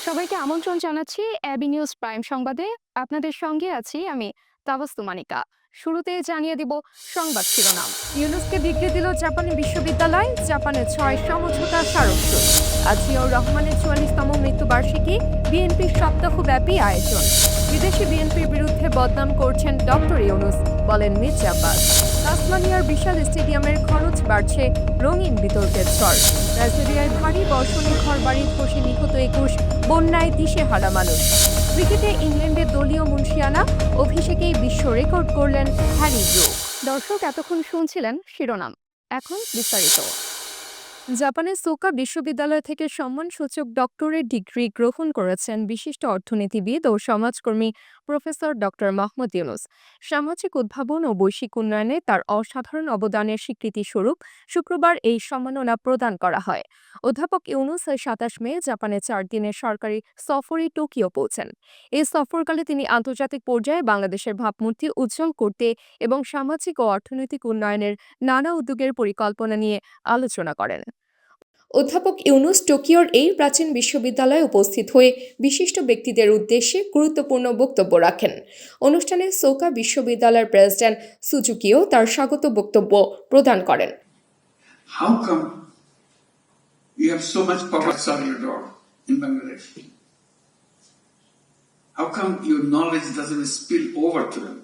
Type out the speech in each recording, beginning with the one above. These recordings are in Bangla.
সবাইকে আমন্ত্রণ জানাচ্ছি এবি নিউজ প্রাইম সংবাদে। আপনাদের সঙ্গে আছি আমি তাবাস্তু মানিকা। শুরুতে জানিয়ে দিব সংবাদ শিরোনাম। ইউনুসকে ডিগ্রি দিল জাপানি বিশ্ববিদ্যালয়, জাপানের 6 সমঝোতা স্মারকসই। আজ জিয়াউর রহমানের 44তম মৃত্যুবার্ষিকী, বিএনপির সপ্তাহব্যাপী আয়োজন। বিদেশি বিএনপির বিরুদ্ধে বদনাম করছেন ডক্টর ইউনুস, বলেন মির্জা আব্বাস। তাসমানিয়ার বিশাল স্টেডিয়ামের খরচ বাড়ছে, রঙিন বিতর্কের ঝড়। নাইজেরিয়ায় ভারী বর্ষণে ঘরবাড়ি ধসে নিহত 21, বন্যায় দিশেহারা মানুষ। ক্রিকেটে ইংল্যান্ডের দলীয় মুন্সিয়ানা অভিষেকেই বিশ্ব রেকর্ড করলেন হ্যারি ব্রুক। দর্শক, এতক্ষণ শুনছিলেন শিরোনাম, এখন বিস্তারিত। জাপানের সোকা বিশ্ববিদ্যালয় থেকে সম্মানসূচক ডক্টরেট ডিগ্রি গ্রহণ করেছেন বিশিষ্ট অর্থনীতিবিদ ও সমাজকর্মী প্রফেসর ডক্টর মোহাম্মদ ইউনুস। সামাজিক উদ্ভাবন ও বৈশ্বিক উন্নয়নে তার অসাধারণ অবদানের স্বীকৃতিস্বরূপ শুক্রবার এই সম্মাননা প্রদান করা হয়। অধ্যাপক ইউনুস 27 মে জাপানে 4 দিনের সরকারি সফরে টোকিও পৌঁছেন। এই সফরকালে তিনি আন্তর্জাতিক পর্যায়ে বাংলাদেশের ভাবমূর্তি উজ্জ্বল করতে এবং সামাজিক ও অর্থনৈতিক উন্নয়নের নানা উদ্যোগের পরিকল্পনা নিয়ে আলোচনা করেন। অধ্যাপক ইউনুস টোকিওর এই প্রাচীন বিশ্ববিদ্যালয়ে উপস্থিত হয়ে বিশিষ্ট ব্যক্তিদের উদ্দেশ্যে গুরুত্বপূর্ণ বক্তব্য রাখেন। অনুষ্ঠানে সোকা বিশ্ববিদ্যালয়ের প্রেসিডেন্ট সুজুকিও তার স্বাগত বক্তব্য প্রদান করেন। How come you have so much power outside your door in Bangladesh? How come your knowledge doesn't spill over to them?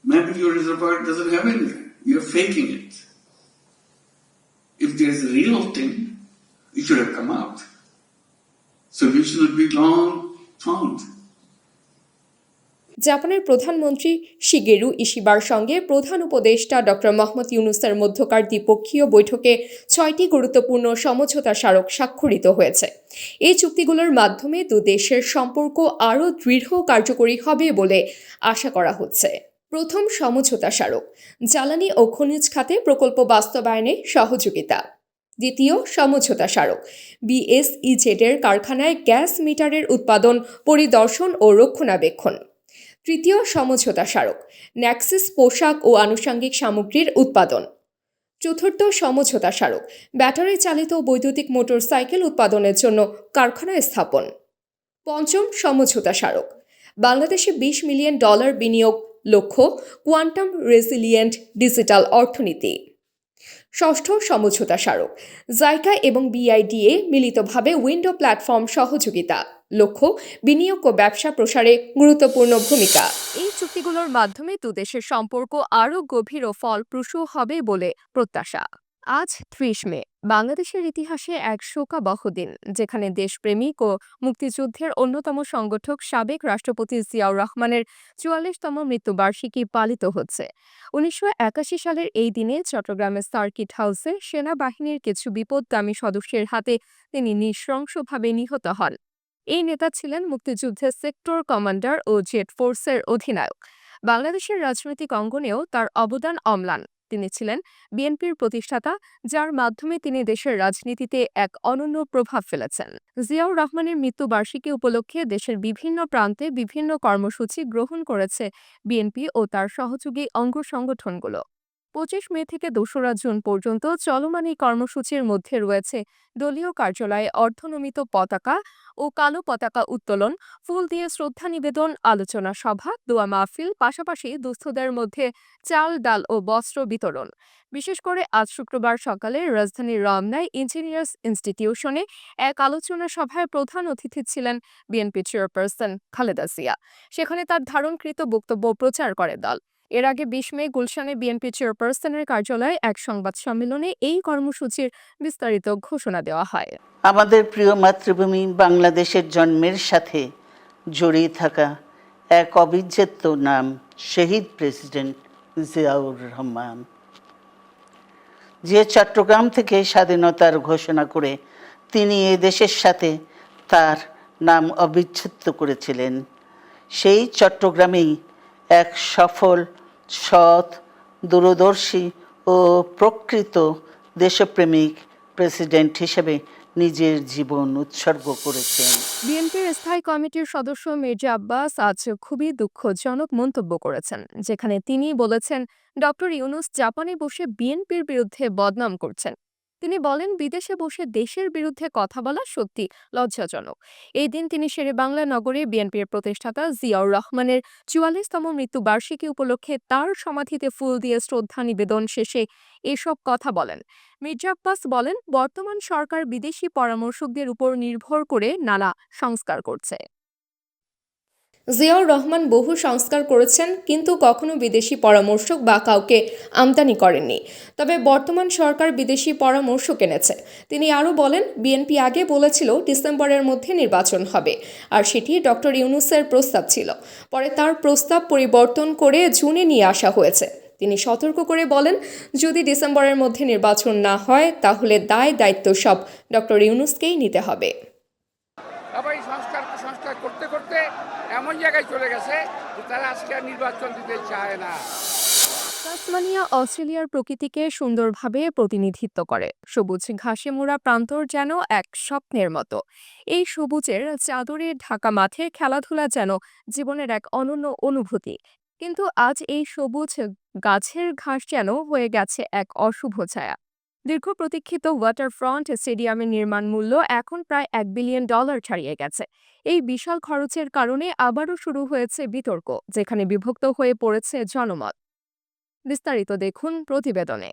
Maybe your reservoir doesn't have anything. You're faking it. If there's a real thing, it should have come out. Solution would be long found. জাপানের প্রধানমন্ত্রী শিগেরু ইশিবার সঙ্গে প্রধান উপদেষ্টা ডক্টর মোহাম্মদ ইউনুসের মধ্যকার দ্বিপক্ষীয় বৈঠকে 6টি গুরুত্বপূর্ণ সমঝোতা স্মারক স্বাক্ষরিত হয়েছে। এই চুক্তিগুলোর মাধ্যমে দেশের সম্পর্ক আরও দৃঢ় কার্যকরী হবে বলে আশা করা হচ্ছে। প্রথম সমঝোতা স্মারক, জ্বালানি ও খনিজ খাতে প্রকল্প বাস্তবায়নে সহযোগিতা। দ্বিতীয় সমঝোতা স্মারক, বিএসইজেডের কারখানায় গ্যাস মিটারের উৎপাদন, পরিদর্শন ও রক্ষণাবেক্ষণ। তৃতীয় সমঝোতা স্মারক, ন্যাক্সিস পোশাক ও আনুষঙ্গিক সামগ্রীর উৎপাদন। চতুর্থ সমঝোতা স্মারক, ব্যাটারি চালিত বৈদ্যুতিক মোটরসাইকেল উৎপাদনের জন্য কারখানা স্থাপন। পঞ্চম সমঝোতা স্মারক, বাংলাদেশে $20 মিলিয়ন বিনিয়োগ লক্ষ্য, কোয়ান্টাম রেসিলিয়েন্ট ডিজিটাল অর্থনীতি। ষষ্ঠ সমঝোতা স্মারক, জাইকা এবং বিআইডিএ মিলিতভাবে উইন্ডো প্ল্যাটফর্ম সহযোগিতা, লক্ষ্য বিনিয়োগ ও ব্যবসা প্রসারে গুরুত্বপূর্ণ ভূমিকা। এই চুক্তিগুলোর মাধ্যমে দেশের সম্পর্ক আরও গভীর ও ফলপ্রসূ হবে বলে প্রত্যাশা। আজ 30 মে বাংলাদেশের ইতিহাসে এক শোকাবহ দিন, যেখানে দেশপ্রেমিক ও মুক্তিযুদ্ধের অন্যতম সংগঠক সাবেক রাষ্ট্রপতি জিয়াউর রহমানের 44তম মৃত্যুবার্ষিকী পালিত হচ্ছে। 1981 সালের এই দিনে চট্টগ্রামের সার্কিট হাউসে সেনাবাহিনীর কিছু বিপথগামী সদস্যের হাতে তিনি নৃশংসভাবে নিহত হন। এই নেতা ছিলেন মুক্তিযুদ্ধের সেক্টর কমান্ডার ও জেট ফোর্সের অধিনায়ক। বাংলাদেশের রাজনৈতিক অঙ্গনেও তার অবদান অম্লান। তিনি ছিলেন বিএনপির প্রতিষ্ঠাতা, যার মাধ্যমে তিনি দেশের রাজনীতিতে এক অনন্য প্রভাব ফেলেছেন। জিয়াউর রহমানের মৃত্যুবার্ষিকী উপলক্ষে দেশের বিভিন্ন প্রান্তে বিভিন্ন কর্মসূচি গ্রহণ করেছে বিএনপি ও তার সহযোগী অঙ্গ সংগঠনগুলো। 25 মে থেকে 2রা জুন পর্যন্ত চলমান এই কর্মসূচির মধ্যে রয়েছে দলীয় কার্যালয়ে অর্ধনমিত পতাকা ও কালো পতাকা উত্তোলন, ফুল দিয়ে শ্রদ্ধা নিবেদন, আলোচনা সভা, দোয়া মাহফিল, পাশাপাশি দুস্থদের মধ্যে চাল, ডাল ও বস্ত্র বিতরণ। বিশেষ করে আজ শুক্রবার সকালে রাজধানীর রমনায় ইঞ্জিনিয়ার্স ইনস্টিটিউশনে এক আলোচনা সভায় প্রধান অতিথি ছিলেন বিএনপি চেয়ারপারসন খালেদা জিয়া। সেখানে তার ধারণকৃত বক্তব্য প্রচার করে দল। এর আগে 20 মে গুলশানে বিএনপি চেয়ারপারসনের কার্যালয়ে এক সংবাদ সম্মেলনে এই কর্মসূচির বিস্তারিত ঘোষণা দেওয়া হয়। আমাদের প্রিয় মাতৃভূমি বাংলাদেশের জন্মের সাথে জড়িয়ে থাকা এক অবিচ্ছেদ্য নাম শহীদ প্রেসিডেন্ট জিয়াউর রহমান, যে চট্টগ্রাম থেকে স্বাধীনতার ঘোষণা করে তিনি এ দেশের সাথে তার নাম অবিচ্ছেদ্য করেছিলেন। সেই চট্টগ্রামেই এক সফল, সৎ, দূরদর্শী ও প্রকৃত দেশপ্রেমিক প্রেসিডেন্ট হিসেবে নিজের জীবন উৎসর্গ করেছেন। বিএনপির স্থায়ী কমিটির সদস্য মির্জা আব্বাস আজ খুবই দুঃখজনক মন্তব্য করেছেন, যেখানে তিনি বলেছেন ডক্টর ইউনুস জাপানে বসে বিএনপির বিরুদ্ধে বদনাম করছেন। তিনি বলেন, বিদেশে বসে দেশের বিরুদ্ধে কথা বলা সত্যি লজ্জাজনক। এই দিন তিনি শেরেবাংলা নগরে বিএনপির প্রতিষ্ঠাতা জিয়াউর রহমানের ৪৪তম মৃত্যুবার্ষিকী উপলক্ষে তার সমাধিতে ফুল দিয়ে শ্রদ্ধা নিবেদন শেষে এসব কথা বলেন। মির্জা আব্বাস বলেন, বর্তমান সরকার বিদেশি পরামর্শকদের উপর নির্ভর করে নানা সংস্কার করছে। জিয়াউর রহমান বহু সংস্কার করেছেন, কিন্তু কখনো বিদেশি পরামর্শক বা কাউকে আমদানি করেননি। তবে বর্তমান সরকার বিদেশি পরামর্শক এনেছে। তিনি আরও বলেন, বিএনপি আগে বলেছিল ডিসেম্বরের মধ্যে নির্বাচন হবে, আর সেটি ডক্টর ইউনূসের প্রস্তাব ছিল। পরে তার প্রস্তাব পরিবর্তন করে জুনে নিয়ে আসা হয়েছে। তিনি সতর্ক করে বলেন, যদি ডিসেম্বরের মধ্যে নির্বাচন না হয় তাহলে দায়িত্ব সব ডক্টর ইউনূসকেই নিতে হবে। আবার এই সংস্কার করতে করতে এমন জায়গায় চলে গেছে যে তারা আজকে আর নির্বাচন দিতে চায় না। তাসমানিয়া অস্ট্রেলিয়ার প্রকৃতিকে সুন্দরভাবে প্রতিনিধিত্ব করে। সবুজ ঘাসে মোড়া প্রান্তর যেন এক স্বপ্নের মতো। এই সবুজের চাদরে ঢাকা মাঠে খেলাধুলা যেন জীবনের এক অনন্য অনুভূতি। কিন্তু আজ এই সবুজ গাছের ঘাস যেন হয়ে গেছে এক অশুভ ছায়া। দীর্ঘ প্রতীক্ষিত ওয়াটারফ্রন্ট স্টেডিয়ামের নির্মাণ মূল্য এখন প্রায় $1 বিলিয়ন ছাড়িয়ে গেছে। এই বিশাল খরচের কারণে আবারও শুরু হয়েছে বিতর্ক, যেখানে বিভক্ত হয়ে পড়েছে জনমত। বিস্তারিত দেখুন প্রতিবেদনে।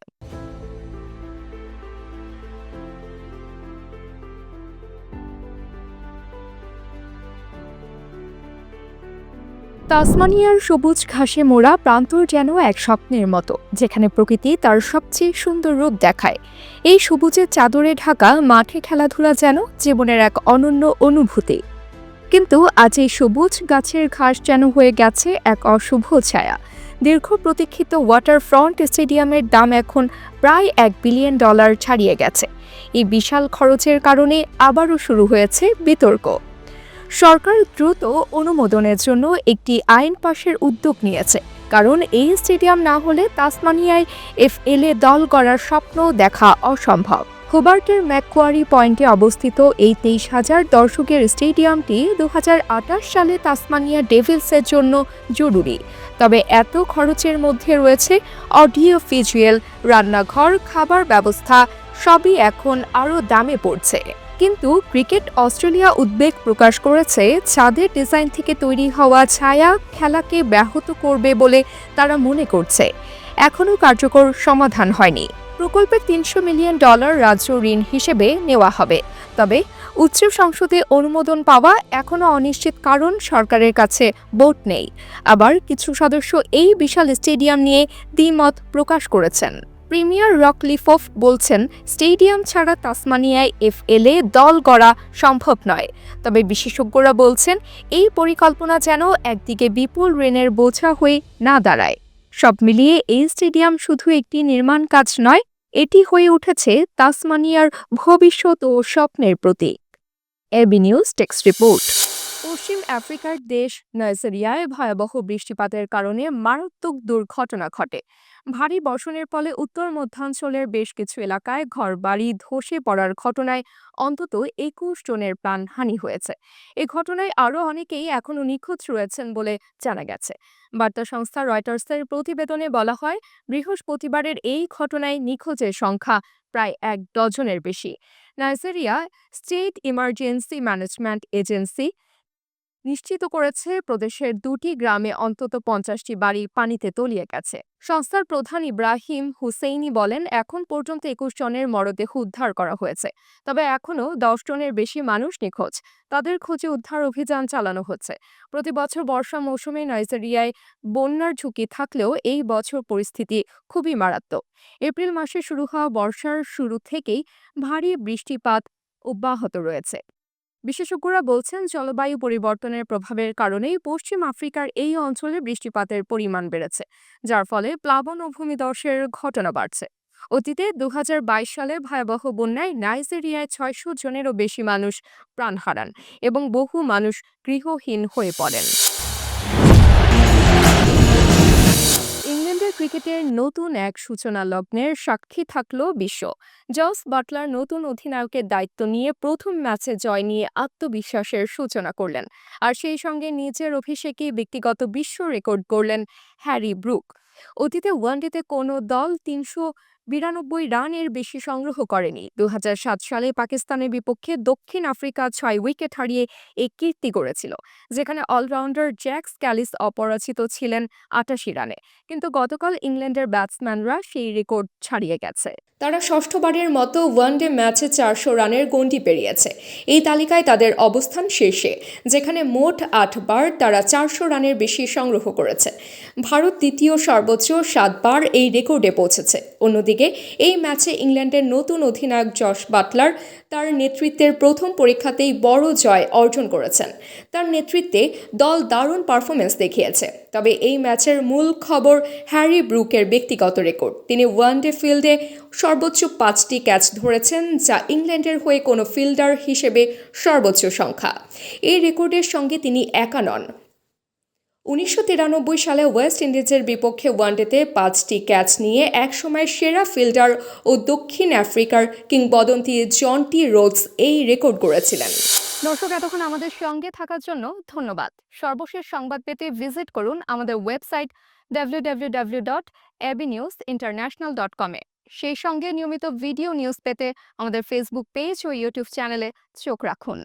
তাসমানিয়ার সবুজ ঘাসে মোড়া প্রান্তর যেন এক স্বপ্নের মতো, যেখানে প্রকৃতি তার সবচেয়ে সুন্দর রূপ দেখায়। এই সবুজের চাদরে ঢাকা মাঠে খেলাধুলা যেন জীবনের এক অনন্য অনুভূতি। কিন্তু আজ এই সবুজ গাছের ঘাস যেন হয়ে গেছে এক অশুভ ছায়া। দীর্ঘ প্রতীক্ষিত ওয়াটারফ্রন্ট স্টেডিয়ামের দাম এখন প্রায় $1 বিলিয়ন ছাড়িয়ে গেছে। এই বিশাল খরচের কারণে আবারও শুরু হয়েছে বিতর্ক। সরকার দ্রুত অনুমোদনের জন্য একটি আইন পাশের উদ্যোগ নিয়েছে, কারণ এই স্টেডিয়াম না হলে তাসমানিয়ায় এফএলএ দল গড়ার স্বপ্ন দেখা অসম্ভব। হোবার্টের ম্যাকোয়ারি পয়েন্টে অবস্থিত এই 23,000 দর্শকের স্টেডিয়ামটি 2028 সালে তাসমানিয়া ডেভিলসের জন্য জরুরি। তবে এত খরচের মধ্যে রয়েছে অডিও ভিজুয়াল, রান্নাঘর, খাবার ব্যবস্থা, সবই এখন আরও দামে পড়ছে। কিন্তু ক্রিকেট অস্ট্রেলিয়া উদ্বেগ প্রকাশ করেছে, ছাদের ডিজাইন থেকে তৈরি হওয়া ছায়া খেলাকে ব্যাহত করবে বলে তারা মনে করছে। এখনও কার্যকর সমাধান হয়নি। প্রকল্পে $300 মিলিয়ন রাজ্য ঋণ হিসেবে নেওয়া হবে। তবে উচ্চ সংসদে অনুমোদন পাওয়া এখনও অনিশ্চিত, কারণ সরকারের কাছে ভোট নেই। আবার কিছু সদস্য এই বিশাল স্টেডিয়াম নিয়ে দ্বিমত প্রকাশ করেছেন। প্রিমিয়ার রকলিফফ বলছেন, স্টেডিয়াম ছাড়া তাসমানিয়ায় এফএলএ দল গড়া সম্ভব নয়। তবে বিশেষজ্ঞরা বলছেন, এই পরিকল্পনা যেন একদিকে বিপুল ঋণের বোঝা হয়ে না দাঁড়ায়। সব মিলিয়ে এই স্টেডিয়াম শুধু একটি নির্মাণ কাজ নয়, এটি হয়ে উঠেছে তাসমানিয়ার ভবিষ্যৎ ও স্বপ্নের প্রতীক। AB news text report. পশ্চিম আফ্রিকার দেশ নাইজেরিয়ায় ভয়াবহ বৃষ্টিপাতের কারণে মারাত্মক দুর্ঘটনা ঘটে। ভারী বর্ষণের ফলে উত্তর মধ্যাঞ্চলের বেশ কিছু এলাকায় ঘরবাড়ি ধসে পড়ার ঘটনায় অন্তত 21 জনের প্রাণহানি হয়েছে। এ ঘটনায় আরও অনেকেই এখনও নিখোঁজ রয়েছেন বলে জানা গেছে। বার্তা সংস্থা রয়টার্সের প্রতিবেদনে বলা হয়, বৃহস্পতিবারের এই ঘটনায় নিখোঁজের সংখ্যা প্রায় 1 ডজনের বেশি। Nigeria state emergency management agency নিশ্চিত করেছে, প্রদেশের 2টি গ্রামে অন্তত 50টি বাড়ি পানিতে তলিয়ে গেছে। সংস্থার প্রধান ইব্রাহিম হুসেইনি বলেন, এখন পর্যন্ত 21 জনের মরদেহ উদ্ধার করা হয়েছে। তবে এখনও 10 জনের বেশি মানুষ নিখোঁজ। তাদের খোঁজে উদ্ধার অভিযান চালানো হচ্ছে। প্রতি বছর বর্ষা মৌসুমে নাইজেরিয়ায় বন্যার ঝুঁকি থাকলেও এই বছর পরিস্থিতি খুবই মারাত্মক। এপ্রিল মাসে শুরু হওয়া বর্ষার শুরু থেকেই ভারী বৃষ্টিপাত অব্যাহত রয়েছে। বিশেষজ্ঞরা বলছেন, জলবায়ু পরিবর্তনের প্রভাবের কারণেই পশ্চিম আফ্রিকার এই অঞ্চলে বৃষ্টিপাতের পরিমাণ বেড়েছে, যার ফলে প্লাবন ও ভূমিধসের ঘটনা বাড়ছে। অতীতে 2022 সালে ভয়াবহ বন্যায় নাইজেরিয়ায় 600 জনেরও বেশি মানুষ প্রাণ হারান এবং বহু মানুষ গৃহহীন হয়ে পড়েন। ইংল্যান্ডের ক্রিকেটের নতুন এক সূচনা লগ্নের সাক্ষী থাকল বিশ্ব। জস বাটলার নতুন অধিনায়কের দায়িত্ব নিয়ে প্রথম ম্যাচে জয় নিয়ে আত্মবিশ্বাসের সূচনা করলেন, আর সেই সঙ্গে নিজের অভিষেকে ব্যক্তিগত বিশ্ব রেকর্ড গড়লেন হ্যারি ব্রুক। অতীতে ওয়ানডেতে কোনো দল 300 92 রানের বেশি সংগ্রহ করেনি। 2007 সালে পাকিস্তানের বিপক্ষে দক্ষিণ আফ্রিকা 6 উইকেট হারিয়ে এই কীর্তি গড়েছিল, যেখানে অলরাউন্ডার জ্যাক স্ক্যালিস অপরাজিত ছিলেন 88 রানে। কিন্তু গতকাল ইংল্যান্ডের ব্যাটসম্যানরা সেই রেকর্ড ছাড়িয়ে গেছে। তারা ষষ্ঠবারের মতো ওয়ানডে ম্যাচে 400 রানের গণ্ডি পেরিয়েছে। এই তালিকায় তাদের অবস্থান শীর্ষে, যেখানে মোট 8 বার তারা 400 রানের বেশি সংগ্রহ করেছে। ভারত দ্বিতীয় সর্বোচ্চ 7 বার এই রেকর্ডে পৌঁছেছে। অন্যদিকে এই ম্যাচে ইংল্যান্ডের নতুন অধিনায়ক জশ বাটলার তার নেতৃত্বের প্রথম পরীক্ষাতেই বড় জয় অর্জন করেছেন। তার নেতৃত্বে দল দারুণ পারফরমেন্স দেখিয়েছে। তবে এই ম্যাচের মূল খবর হ্যারি ব্রুকের ব্যক্তিগত রেকর্ড। তিনি ওয়ানডে ফিল্ডে সর্বোচ্চ 5টি ক্যাচ ধরেছেন, যা ইংল্যান্ডের হয়ে কোনো ফিল্ডার হিসেবে সর্বোচ্চ সংখ্যা। এই রেকর্ডের সঙ্গে তিনি একা নন। 1993 সালে ওয়েস্ট ইন্ডিজের বিপক্ষে ওয়ানডেতে 5টি ক্যাচ নিয়ে একসময় সেরা ফিল্ডার ও দক্ষিণ আফ্রিকার কিংবদন্তি জন্টি রোডস এই রেকর্ড গড়েছিলেন। দর্শক, এতক্ষণ আমাদের সঙ্গে থাকার জন্য ধন্যবাদ। সর্বশেষ সংবাদ পেতে ভিজিট করুন আমাদের ওয়েবসাইট www.abnewsinternational.com এ। সেই সঙ্গে নিয়মিত ভিডিও নিউজ পেতে আমাদের ফেসবুক পেজ ও ইউটিউব চ্যানেলে চোখ রাখুন।